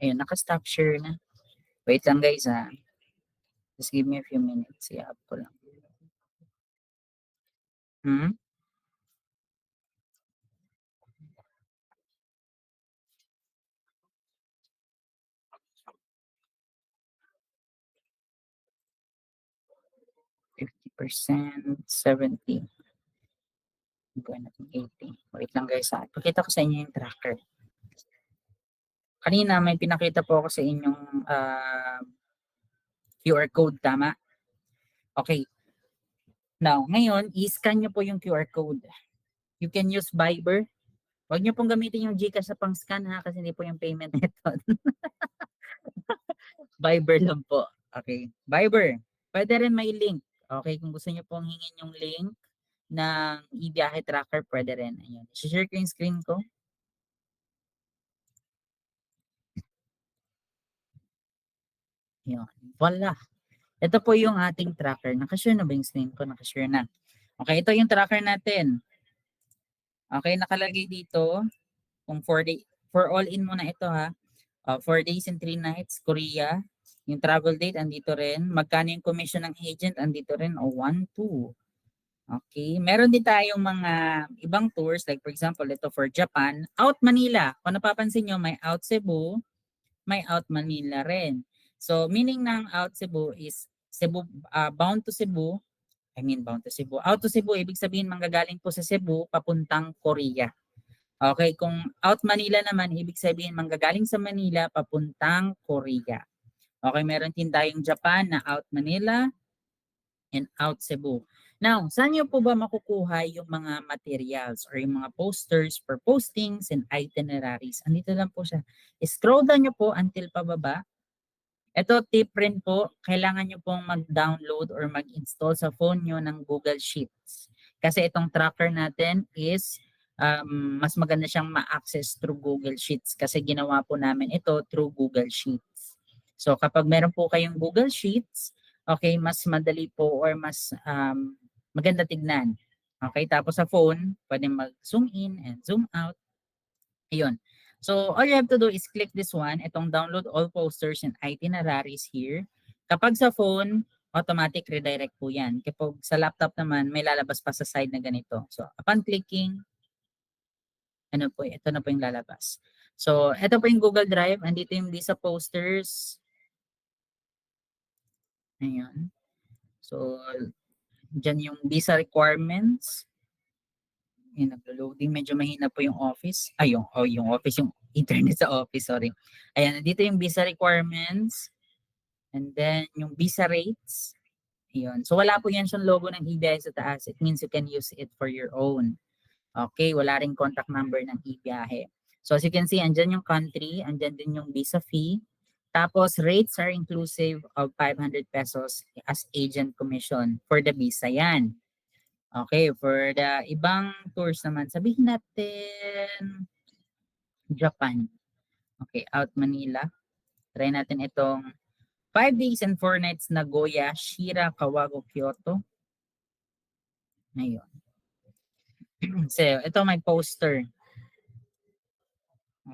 Ayun, naka-stop share na. Wait lang guys ha. Just give me a few minutes. I-up ko lang. Hmm? 50%, 70. Gawin natin 80. Wait lang guys ha. Pakita ko sa inyo yung tracker. Kanina may pinakita po ako sa inyong QR code, tama? Okay. Now, ngayon, i-scan nyo po yung QR code. You can use Viber. Huwag nyo pong gamitin yung GCash sa pang-scan ha, kasi hindi po yung payment method. Viber lang po. Okay. Viber. Pwede rin may link. Okay. Kung gusto nyo pong hingin yung link ng e-biyahe tracker, pwede rin. Ayun. I-share ko yung screen ko. Yun. Voila. Ito po yung ating tracker. Nakashare na ba yung screen ko? Nakashare na. Okay, ito yung tracker natin. Okay, nakalagay dito kung 4 day, for all in muna ito ha. 4 days and 3 nights, Korea. Yung travel date, andito rin. Magkano yung commission ng agent, andito rin. O, 1, 2. Okay. Meron din tayong mga ibang tours. Like for example, ito for Japan. Out Manila. Kung napapansin nyo, may out Cebu, may out Manila rin. So, meaning ng out Cebu is Cebu, bound to Cebu. Bound to Cebu. Out to Cebu, ibig sabihin manggagaling po sa Cebu, papuntang Korea. Okay, kung out Manila naman, ibig sabihin manggagaling sa Manila papuntang Korea. Okay, meron din tayong Japan na out Manila and out Cebu. Now, saan nyo po ba makukuha yung mga materials or yung mga posters for postings and itineraries? Andito lang po siya. Scroll down nyo po until pababa. Ito tip rin po, kailangan nyo pong mag-download or mag-install sa phone nyo ng Google Sheets. Kasi itong tracker natin is mas maganda siyang ma-access through Google Sheets kasi ginawa po namin ito through Google Sheets. So kapag meron po kayong Google Sheets, okay, mas madali po or mas maganda tignan. Okay, tapos sa phone, pwede mag-zoom in and zoom out. Ayun. So all you have to do is click this one, itong download all posters and itineraries here. Kapag sa phone, automatic redirect po yan. Kapag sa laptop naman, may lalabas pa sa side na ganito. So upon clicking, ano po, ito na po yung lalabas. So ito po yung Google Drive, andito yung visa posters. Ayun. So dyan yung visa requirements. Yung naglo-loading, medyo mahina po yung office. Ay, yung office, yung internet sa office, sorry. Ayan, dito yung visa requirements. And then, yung visa rates. Ayun. So, wala po yan siyang logo ng EBI sa taas. It means you can use it for your own. Okay, wala ring contact number ng ibiyahe. So, as you can see, andyan yung country, andyan din yung visa fee. Tapos, rates are inclusive of 500 pesos as agent commission for the visa yan. Okay, for the ibang tours naman, sabihin natin Japan. Okay, out Manila. Try natin itong 5 days and 4 nights Nagoya, Shira, Kawago, Kyoto. Ayun. So, ito may poster.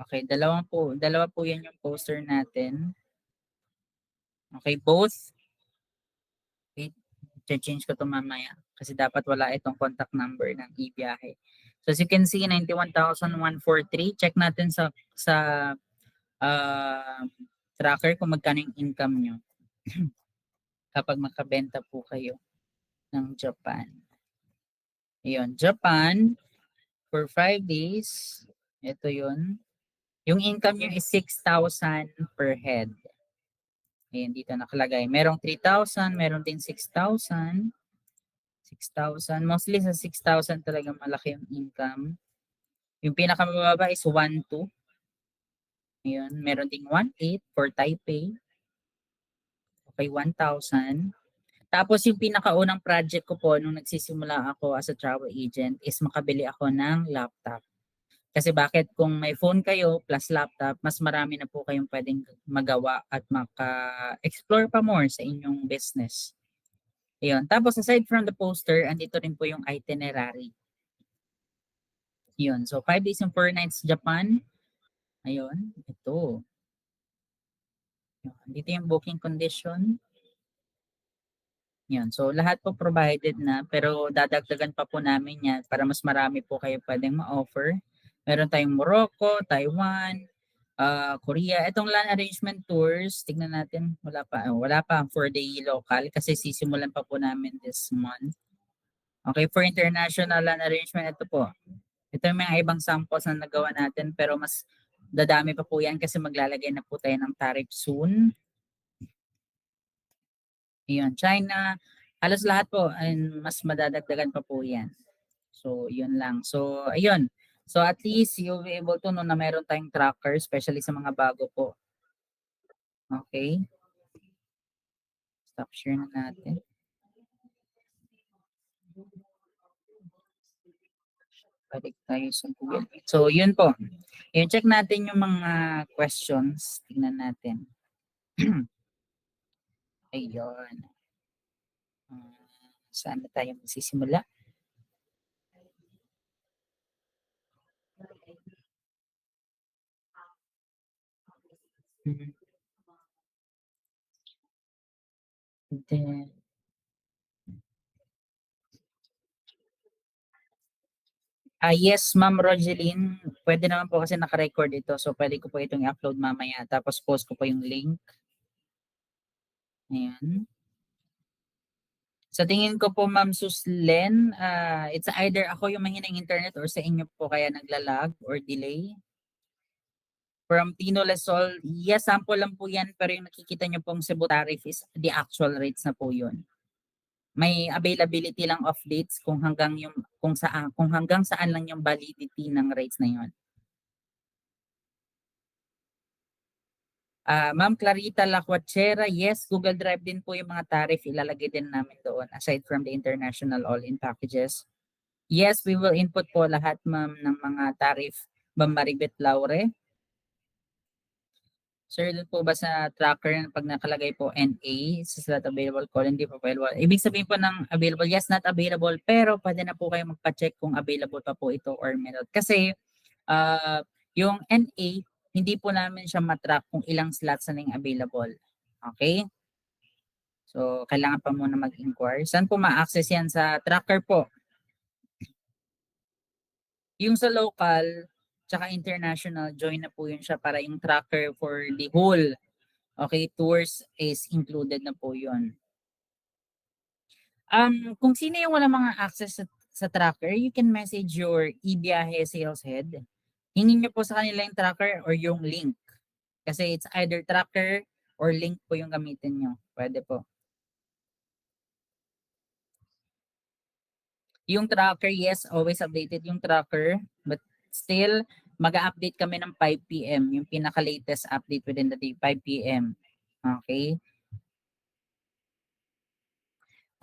Okay, dalawa po yan yung poster natin. Okay, both. Wait, change ko to mamaya kasi dapat wala itong contact number ng ibiyahe. So as you can see, 91,143. Check natin sa uh, tracker kung magkano yung income nyo kapag makabenta po kayo ng Japan. Ayun, Japan for 5 days. Ito yun. Yung income nyo is 6,000 per head. Ayan, dito nakalagay. Merong 3,000, meron din 6,000. 6,000. Mostly sa 6,000 talaga malaki yung income. Yung pinakamababa is 1,2. Ayun, meron ding 1,8 for Taipei. Okay, 1,000. Tapos yung pinakaunang project ko po nung nagsisimula ako as a travel agent is makabili ako ng laptop. Kasi bakit kung may phone kayo plus laptop, mas marami na po kayong pwedeng magawa at maka-explore pa more sa inyong business. Ayun. Tapos aside from the poster, andito rin po yung itinerary. Yun. So 5 days and 4 nights Japan. Ayun. Ito. Dito yung booking condition. Yan. So lahat po provided na pero dadagdagan pa po namin yan para mas marami po kayo pwedeng ma-offer. Meron tayong Morocco, Taiwan, Korea. Itong land arrangement tours, tignan natin, wala pa 4-day local kasi sisimulan pa po namin this month. Okay, for international land arrangement, ito po. Ito yung mga ibang samples na nagawa natin pero mas dadami pa po yan kasi maglalagay na po tayo ng tariff soon. Yun, China, halos lahat po and mas madadagdagan pa po yan. So, yun lang. So, ayun. So, at least you'll be able to know na meron tayong tracker, especially sa mga bago po. Okay. Stop share na natin. Balik tayo sa Google. So, yun po. Yun, check natin yung mga questions. Tingnan natin. Ayun. Saan na tayo magsisimula? Mhm. Then, yes, Ma'am Rogeline, pwede naman po kasi naka-record ito. So, pwede ko po itong i-upload mamaya. Tapos, post ko po yung link. Ayan. Sa tingin ko po, Ma'am Suslen, it's either ako yung mahinang internet or sa inyo po kaya naglalag or delay. From Tino Lesol, yes, sample lang po yan, pero yung nakikita nyo pong Cebu tariff is the actual rates na po yun. May availability lang of dates kung hanggang saan lang yung validity ng rates na yun. Ma'am Clarita Lacuachera, yes, Google Drive din po yung mga tariff, ilalagay din namin doon aside from the international all-in packages. Yes, we will input po lahat, ma'am, ng mga tariff. Ma'am Maribet Laure. Sir, doon po ba sa tracker pag nakalagay po NA, is not available call, hindi po available. Ibig sabihin po ng available, yes, not available, pero pwede na po kayo magpa-check kung available pa po ito or meron. Kasi yung NA, hindi po namin siya matrack kung ilang slots na yung available. Okay? So, kailangan pa muna mag-inquire. Saan po ma-access yan? Sa tracker po. Yung sa local, tsaka international, join na po yun siya para yung tracker for the whole. Okay, tours is included na po yun. Kung sino yung wala mga access sa tracker, you can message your eBiyahe sales head. Hingin nyo po sa kanila yung tracker or yung link. Kasi it's either tracker or link po yung gamitin nyo. Pwede po. Yung tracker, yes, always updated yung tracker. But still, mag-update kami ng 5 p.m. Yung pinaka-latest update within the day, 5 p.m. Okay?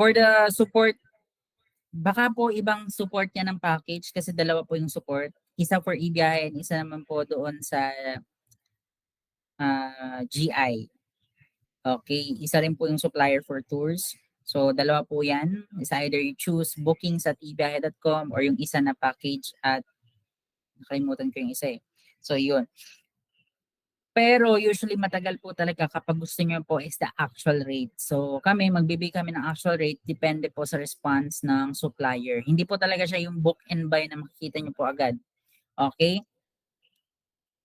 For the support, baka po ibang support niya ng package kasi dalawa po yung support. Isa for EBI and isa naman po doon sa GI. Okay, isa rin po yung supplier for tours. So, dalawa po yan. Is either you choose bookings at ebiyahe.com or yung isa na package at nakalimutan ko yung isa eh. So, yun. Pero usually matagal po talaga kapag gusto nyo po is the actual rate. So kami, magbibigay kami ng actual rate, depende po sa response ng supplier. Hindi po talaga siya yung book and buy na makikita nyo po agad. Okay?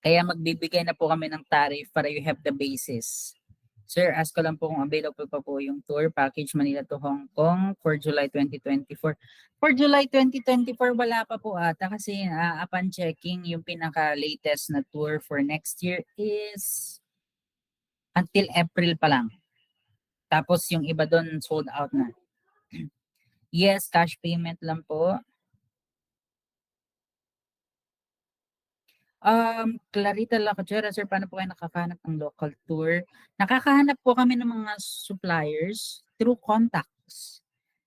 Kaya magbibigay na po kami ng tariff para you have the basis. Sir, ask ko lang po kung available pa po yung tour package Manila to Hong Kong for July 2024. For July 2024, wala pa po ata kasi upon checking, yung pinaka-latest na tour for next year is until April pa lang. Tapos yung iba doon sold out na. Yes, cash payment lang po. Clarita Lacachera, sir, paano po kayo nakakahanap ng local tour? Nakakahanap po kami ng mga suppliers through contacts.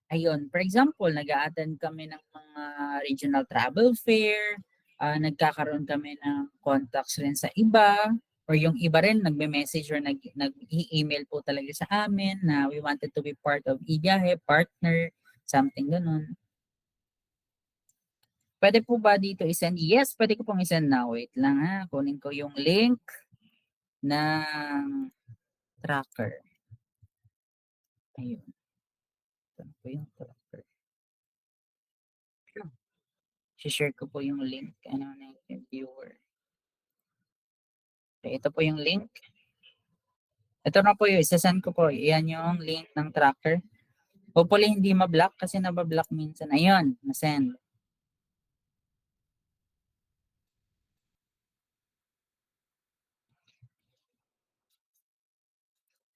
Ayun, for example, nag-a-attend kami ng mga regional travel fair, nagkakaroon kami ng contacts rin sa iba, or yung iba rin nagme-message or nag-email po talaga sa amin na we wanted to be part of Igahe, partner, something ganun. Pwede po ba dito i-send? Yes, pwede ko pong i-send na. Wait lang ha. Kunin ko yung link ng tracker. Ayun. Ito na po yung tracker. share ko po yung link. Ano na yung viewer. Okay, ito po yung link. Ito na po yung isa-send ko po. Yan yung link ng tracker. Hopefully hindi ma-block kasi nabablock minsan. Ayun, na-send.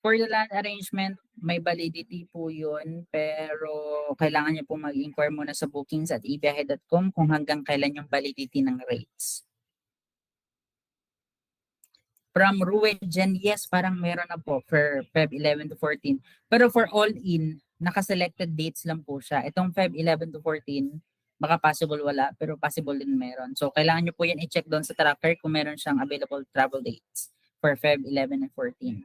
For the land arrangement, may validity po yun, pero kailangan nyo po mag-inquire muna sa bookings at ebiyahe.com kung hanggang kailan yung validity ng rates. From Ruegen, yes, parang meron na po for Feb 11 to 14. Pero for all-in, naka-selected dates lang po siya. Itong Feb 11 to 14, baka possible wala, pero possible din meron. So, kailangan nyo po yan i-check doon sa tracker kung meron siyang available travel dates for Feb 11 and 14.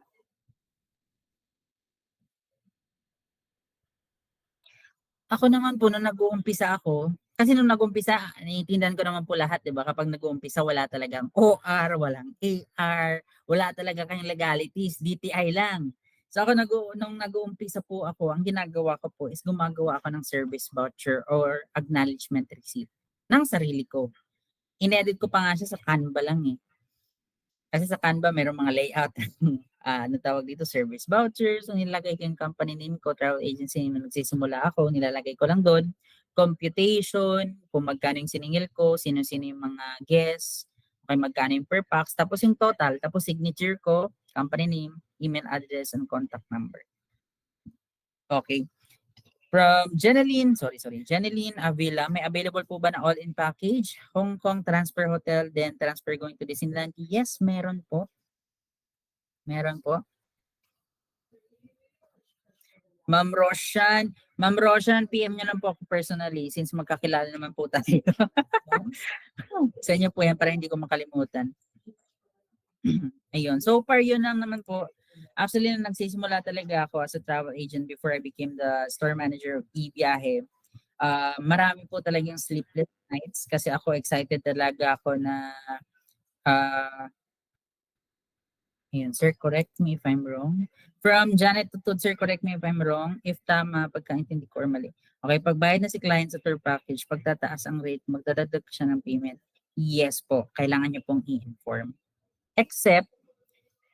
Ako naman po, nung nag-uumpisa ako, kasi nung nag-umpisa, naiintindihan ko naman po lahat, di ba? Kapag nag-uumpisa, wala talagang OR, walang AR, wala talaga kayong legalities, DTI lang. So ako, nung nag-uumpisa po ako, ang ginagawa ko po is gumagawa ako ng service voucher or acknowledgement receipt ng sarili ko. Inedit ko pa nga siya sa Canva lang eh. Kasi sa Canva, mayroong mga layout. Ano tawag dito, service vouchers. So, nilagay ko yung company name ko, travel agency name na nagsisimula ako, nilalagay ko lang doon. Computation, kung magkano yung siningil ko, sino-sino yung mga guests, okay, magkano yung per pax, tapos yung total, tapos signature ko, company name, email address, and contact number. Okay. From Jeneline Avila, may available po ba na all-in package? Hong Kong transfer hotel, then transfer going to Disneyland? Yes, meron po. Meron po. Ma'am Roshan, PM nyo lang po ako personally since magkakilala naman po tayo. Sa inyo po yan para hindi ko makalimutan. Ayun. So far, yun lang naman po. Actually, nung nagsisimula talaga ako as a travel agent before I became the store manager of eBiyahe, marami po talagang sleepless nights kasi ako excited talaga ako na Ayun, sir, correct me if I'm wrong. From Janet Tutod, sir, correct me if I'm wrong. If tama, pagkaintindi ko or mali. Okay, pagbayad na si client sa tour package, pagtataas ang rate, magdadagdag siya ng payment. Yes po, kailangan niyo pong i-inform. Except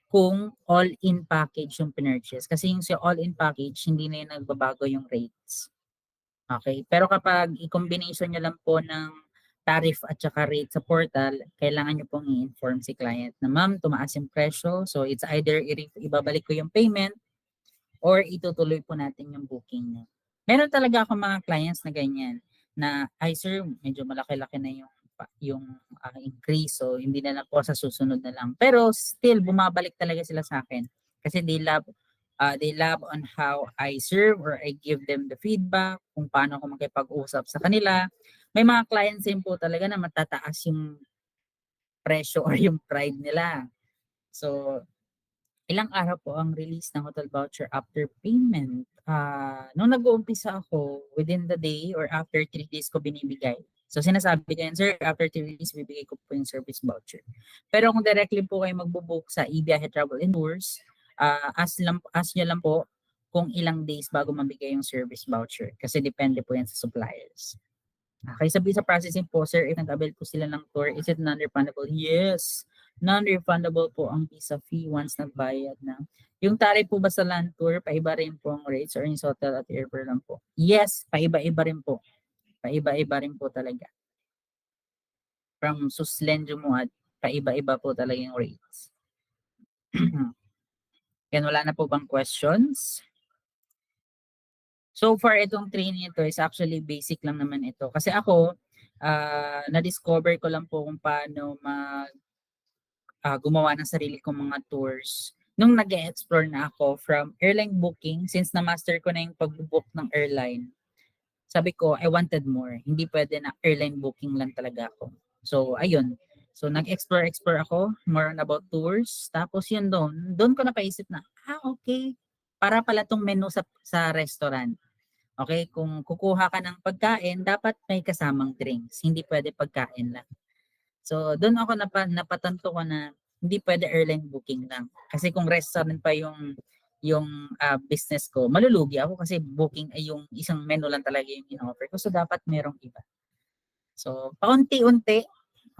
kung all-in package yung pinurchase. Kasi yung si all-in package, hindi na yung nagbabago yung rates. Okay, pero kapag i-combination nyo lang po ng tariff at saka rate sa portal, kailangan nyo pong i-inform si client na ma'am, tumaas yung presyo. So it's either ibabalik ko yung payment or itutuloy po natin yung booking nyo. Meron talaga ako mga clients na ganyan na, ay sir, medyo malaki-laki na yung increase. So hindi na lang po sa susunod na lang. Pero still, bumabalik talaga sila sa akin. Kasi they love on how I serve or I give them the feedback, kung paano ako makipag-usap sa kanila. May mga clients din po talaga na matataas yung presyo or yung pride nila. So, ilang araw po ang release ng hotel voucher after payment? Nung nag-uumpisa ako, within the day or after 3 days ko binibigay. So sinasabi ko yan, sir, after 3 days, bibigay ko po yung service voucher. Pero kung directly po kayo magbubook sa eBiyahe Travel and Tours, ask nyo lang po kung ilang days bago mabigay yung service voucher. Kasi depende po yan sa suppliers. Okay, sa visa processing po, sir, if nag-avail po sila ng tour, is it non-refundable? Yes, non-refundable po ang visa fee once nagbayad na. Yung tarif po ba sa land tour, paiba rin po ang rates or in hotel at airport lang po? Yes, paiba-iba rin po. Paiba-iba rin po talaga. From Suslen Jumuad, paiba-iba po talaga yung rates. Yan, wala na po bang questions? So far, itong training ito is actually basic lang naman ito. Kasi ako, na-discover ko lang po kung paano gumawa ng sarili kong mga tours. Nung nag-explore na ako from airline booking, since na-master ko na yung pag-book ng airline, sabi ko, I wanted more. Hindi pwede na airline booking lang talaga ako. So, ayun. So, nag-explore ako, more on about tours. Tapos yun doon ko napaisip na, okay, para pala tong menu sa restaurant. Okay, kung kukuha ka ng pagkain, dapat may kasamang drinks. Hindi pwede pagkain lang. So, doon ako napatanto ko na hindi pwede airline booking lang. Kasi kung restaurant pa yung business ko, malulugi ako kasi booking ay yung isang menu lang talaga yung in-offer ko. So, dapat merong iba. So, paunti-unti,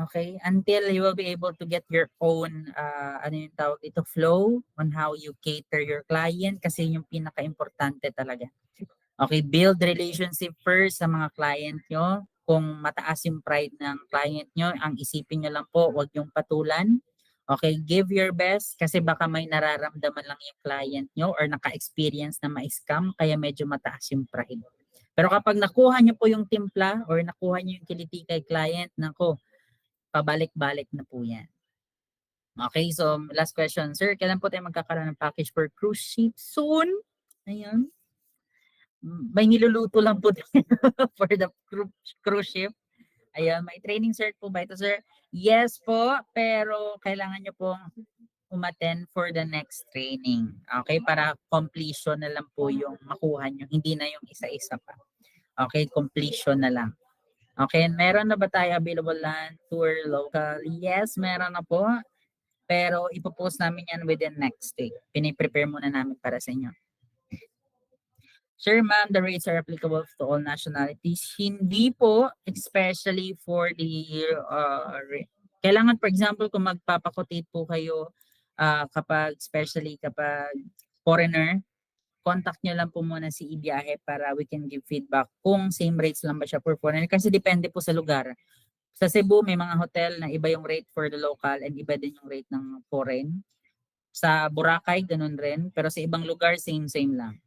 okay, until you will be able to get your own, ano yung tawag ito, flow on how you cater your client kasi yung pinaka-importante talaga. Okay, build relationship first sa mga client nyo. Kung mataas yung pride ng client nyo, ang isipin nyo lang po, huwag yung patulan. Okay, give your best kasi baka may nararamdaman lang yung client nyo or naka-experience na ma-scam kaya medyo mataas yung pride. Pero kapag nakuha nyo po yung timpla or nakuha nyo yung kiliti kay client, nako, pabalik-balik na po yan. Okay, so last question. Sir, kailan po tayo magkakaroon ng package for cruise ship? Soon. Ayun. May niluluto lang po for the cruise ship. Ayan, may training cert po ba ito, sir? Yes po, pero kailangan nyo pong umattend for the next training. Okay, para completion na lang po yung makuha nyo, hindi na yung isa-isa pa. Okay, completion na lang. Okay, meron na ba tayo available land tour local? Yes, meron na po. Pero ipopost namin yan within next week. Piniprepare muna namin para sa inyo. Sir, ma'am, the rates are applicable to all nationalities. Hindi po, especially for the kailangan, for example, kung magpapakotate po kayo kapag, especially kapag foreigner, contact nyo lang po muna si Ibiyahe para we can give feedback kung same rates lang ba siya for foreigner. Kasi depende po sa lugar. Sa Cebu, may mga hotel na iba yung rate for the local and iba din yung rate ng foreign. Sa Boracay, ganun rin. Pero sa ibang lugar, same lang.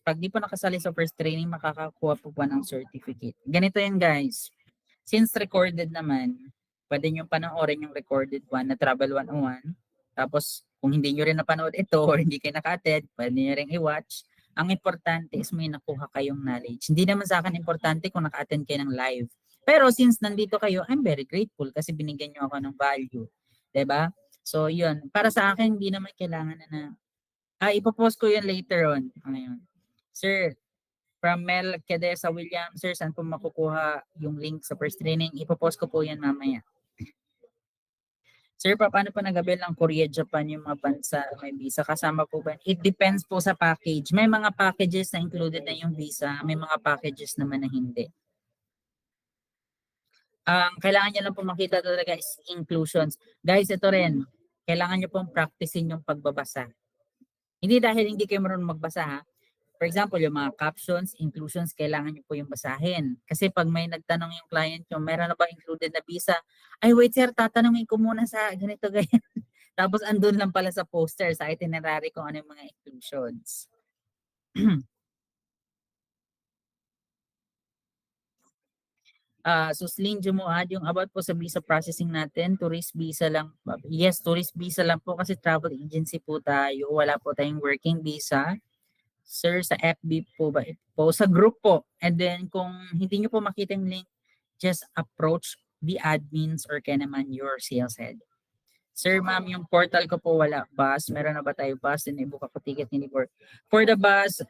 Pag di po nakasali sa first training, makakakuha po pa ng certificate. Ganito yan guys. Since recorded naman, pwede nyo panoorin yung recorded one na Travel 101. Tapos, kung hindi nyo rin napanood ito or hindi kayo naka-attend, pwede nyo rin i-watch. Ang importante is may nakuha kayong knowledge. Hindi naman sa akin importante kung naka-attend kayo ng live. Pero since nandito kayo, I'm very grateful kasi binigyan nyo ako ng value. 'Di ba? So, yun. Para sa akin, hindi naman kailangan na ipopost ko yun later on. Ngayon. Sir, from Mel Kedesa William, sir, saan po makukuha yung link sa first training? Ipopost ko po yan mamaya. Sir, paano po nag-avail ng Korea, Japan yung mga bansa may visa? Kasama po ba? It depends po sa package. May mga packages na included na yung visa, may mga packages naman na hindi. Kailangan nyo lang po makita talaga is inclusions. Guys, ito rin, kailangan nyo pong practicein yung pagbabasa. Hindi dahil hindi kayo marunong magbasa ha. For example, yung mga captions, inclusions, kailangan nyo po yung basahin. Kasi pag may nagtanong yung client nyo, meron na ba included na visa? Ay, wait sir, tatanungin ko muna sa ganito, ganyan. Tapos andun lang pala sa poster, sa itinerary kung ano yung mga inclusions. Suslin Jumuad, yung about po sa visa processing natin, tourist visa lang. Yes, tourist visa lang po kasi travel agency po tayo. Wala po tayong working visa. Sir, sa FB po ba? Po, sa group po. And then kung hindi nyo po makita yung link, just approach the admins or kaya naman your sales head. Sir, ma'am, yung portal ko po wala. Bus, meron na ba tayo bus? And ibuka ko ticket ni Libor. For the bus,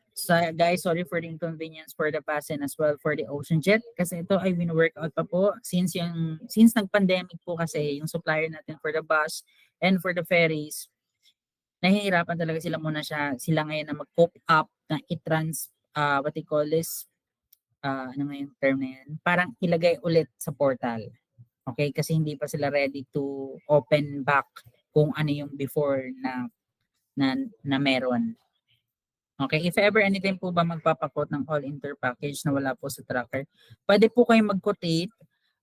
guys, sorry for the inconvenience for the bus and as well for the Ocean Jet. Kasi ito ay win-workout pa po. Since nag-pandemic po kasi yung supplier natin for the bus and for the ferries, nahihirapan talaga sila ngayon na mag-cope up na what they call this, ano nga yung term na yan? Parang ilagay ulit sa portal. Okay? Kasi hindi pa sila ready to open back kung ano yung before na meron. Okay, if ever anytime po ba magpapakot ng all-inter package na wala po sa tracker, pwede po kayong mag-quotate,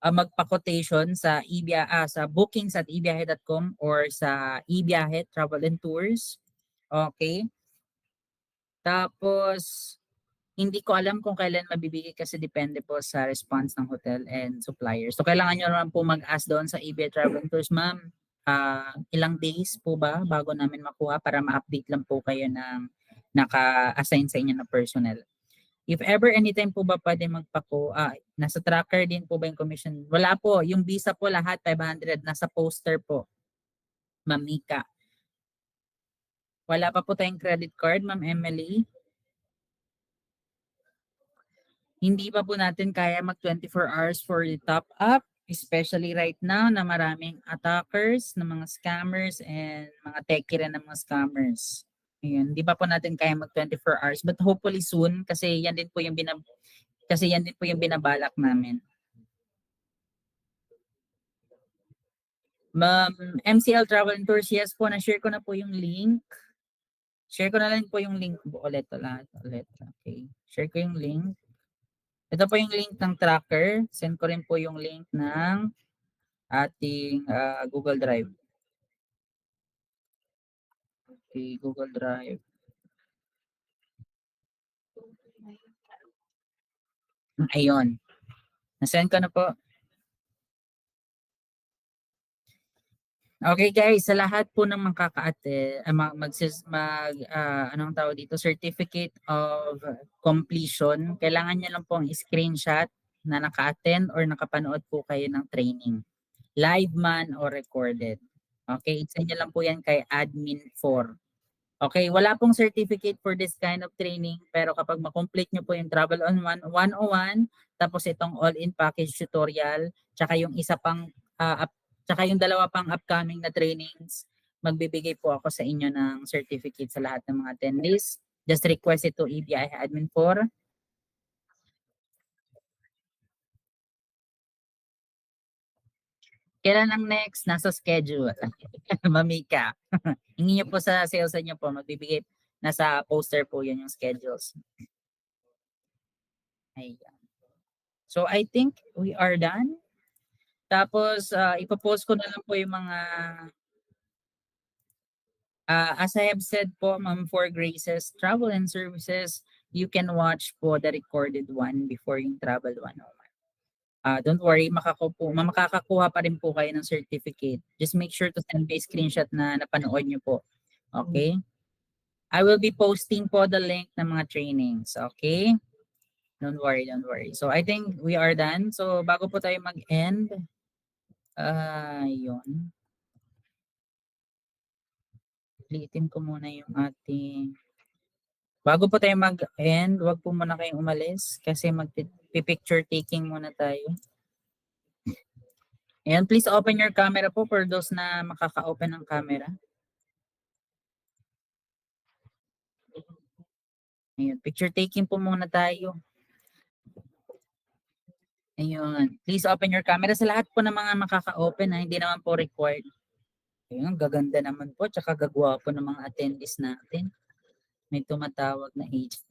magpa-quotation sa sa bookings at ibiyahe.com or sa Ibiyahe Travel and Tours. Okay? Tapos, hindi ko alam kung kailan mabibigay kasi depende po sa response ng hotel and suppliers. So, kailangan nyo naman po mag-ask doon sa Ibiyahe Travel and Tours, ma'am, ilang days po ba bago namin makuha para ma-update lang po kayo ng naka-assign sa inyo na personnel. If ever anytime po ba pwede nasa tracker din po ba yung commission? Wala po, yung visa po lahat 500, nasa poster po. Ma'am Mika. Wala pa po tayong credit card, Ma'am Emily. Hindi pa po natin kaya mag 24 hours for the top up, especially right now na maraming attackers, na mga scammers and mga techie rin ng mga scammers. Ayun, hindi pa po natin kaya mag 24 hours but hopefully soon kasi yan din po yung binabalak namin. Ma'am, MCL Travel and Tours, yes po, na-share ko na po yung link. Share ko na lang po yung link ulit. Okay. Share ko yung link. Ito po yung link ng tracker. Send ko rin po yung link ng ating Google Drive. Okay, Google Drive. Ayun. Nasend ko na po. Okay guys, sa lahat po ng makakaate, anong tawag dito, certificate of completion, kailangan niyo lang pong screenshot na naka-attend or nakapanood po kayo ng training. Live man or recorded. Okay, send niyo lang po yan kay admin 4. Okay, wala pong certificate for this kind of training, pero kapag ma-complete nyo po yung Travel on 101, tapos itong all-in package tutorial, tsaka yung isa pang, tsaka yung dalawa pang upcoming na trainings, magbibigay po ako sa inyo ng certificate sa lahat ng mga attendees. Just request it to EBI Admin 4. Kailan ang next? Nasa schedule. Mamika. Hingi nyo po sa sales nyo po, magbibigay, nasa poster po yun yung schedules. Ayan. So I think we are done. Tapos ipopost ko na lang po yung mga as I have said po, Ma'am For Grace's Travel and Services, you can watch po the recorded one before yung Travel 101. Don't worry, makakakuha pa rin po kayo ng certificate. Just make sure to send me a screenshot na napanood nyo po. Okay? I will be posting po the link ng mga trainings. Okay? Don't worry, don't worry. So I think we are done. So bago po tayo mag-end, yun. Ulitin ko muna yung ating... Bago po tayo mag-end, wag po muna kayong umalis kasi mag-picture taking muna tayo. And please open your camera po for those na makaka-open ng camera. Ayun, picture taking po muna tayo. Ayun, please open your camera sa lahat po ng mga makaka-open na hindi naman po required. Ayun, gaganda naman po, tsaka gagwapo ng mga attendees natin. May tumatawag na agent.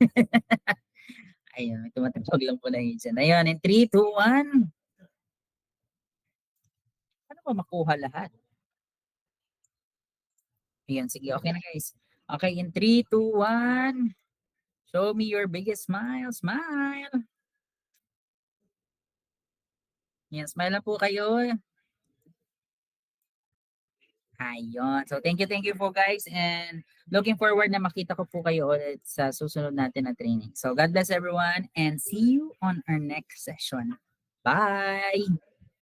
Ayun, may tumatawag lang po na agent. Ayun, in 3, 2, 1. Paano ba makuha lahat? Ayan, sige, okay na guys. Okay, in 3, 2, 1. Show me your biggest smile. Smile. Yan, smile na po kayo. Ayun. So, thank you po guys. And looking forward na makita ko po kayo ulit sa susunod natin na training. So, God bless everyone and see you on our next session. Bye!